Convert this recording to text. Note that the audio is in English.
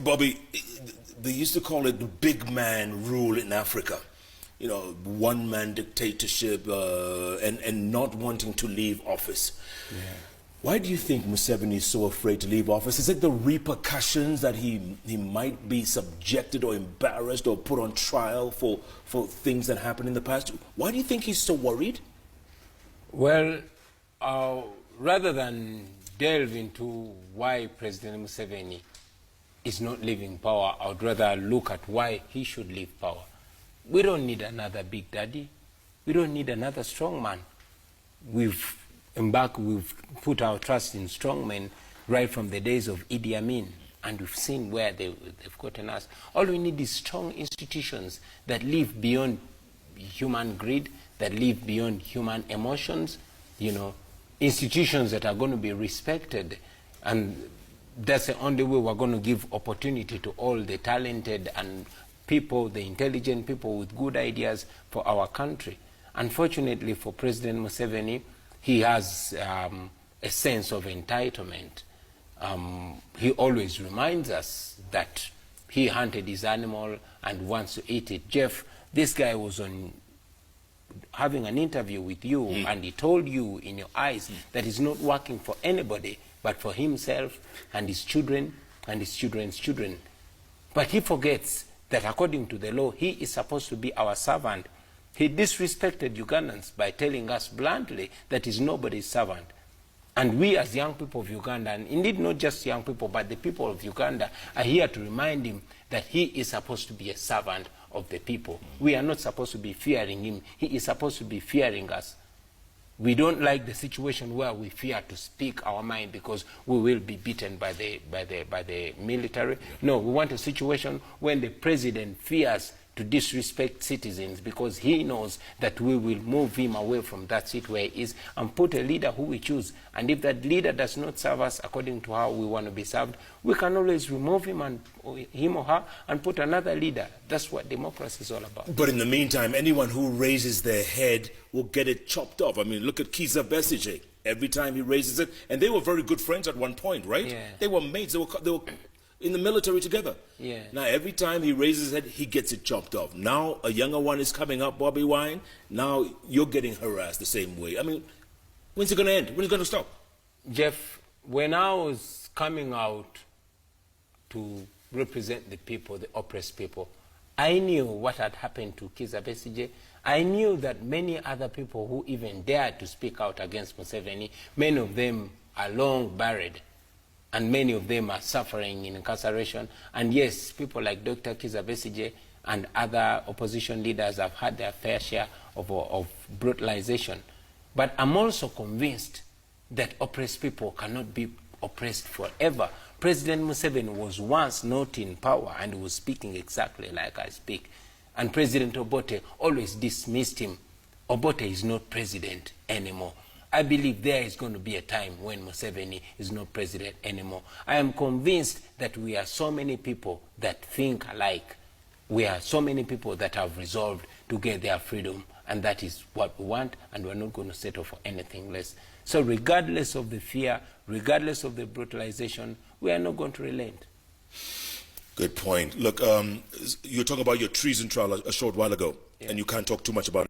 Bobby, they used to call it the big man rule in Africa. You know, one-man dictatorship and not wanting to leave office. Yeah. Why do you think Museveni is so afraid to leave office? Is it the repercussions that he might be subjected or embarrassed or put on trial for things that happened in the past? Why do you think he's so worried? Well, rather than delve into why President Museveni is not leaving power, I would rather look at why he should leave power. We don't need another big daddy. We don't need another strong man. We've put our trust in strong men right from the days of Idi Amin, and we've seen where they've gotten us. All we need is strong institutions that live beyond human greed, that live beyond human emotions, you know, institutions that are going to be respected. And that's the only way we're going to give opportunity to all the talented and people, the intelligent people with good ideas for our country. Unfortunately for President Museveni, he has a sense of entitlement. He always reminds us that he hunted his animal and wants to eat it. Jeff, this guy was having an interview with you, and he told you in your eyes that he's not working for anybody but for himself and his children and his children's children. But he forgets that according to the law, he is supposed to be our servant. He disrespected Ugandans by telling us bluntly that he's nobody's servant. And we as young people of Uganda, and indeed not just young people, but the people of Uganda, are here to remind him that he is supposed to be a servant of the people. We are not supposed to be fearing him. He is supposed to be fearing us. We don't like the situation where we fear to speak our mind because we will be beaten by the military. No, we want a situation when the president fears to disrespect citizens because he knows that we will move him away from that seat where he is and put a leader who we choose. And if that leader does not serve us according to how we want to be served, we can always remove him or her and put another leader. That's what democracy is all about. But in the meantime, anyone who raises their head will get it chopped off. I mean, look at Kizza Besigye. Every time he raises it, and they were very good friends at one point, right? Yeah. They were mates. They were in the military together. Yeah. Now, every time he raises his head, he gets it chopped off. Now, a younger one is coming up, Bobby Wine. Now, you're getting harassed the same way. I mean, when's it going to end? When is it going to stop? Jeff, when I was coming out to represent the people, the oppressed people, I knew what had happened to Kizza Besigye. I knew that many other people who even dared to speak out against Museveni, many of them are long buried. And many of them are suffering in incarceration. And yes, people like Dr. Kizza Besigye and other opposition leaders have had their fair share of brutalization. But I'm also convinced that oppressed people cannot be oppressed forever. President Museveni was once not in power and was speaking exactly like I speak. And President Obote always dismissed him. Obote is not president anymore. I believe there is going to be a time when Museveni is not president anymore. I am convinced that we are so many people that think alike. We are so many people that have resolved to get their freedom, and that is what we want, and we're not going to settle for anything less. So regardless of the fear, regardless of the brutalization, we are not going to relent. Good point. Look, you were talking about your treason trial a short while ago, and you can't talk too much about it.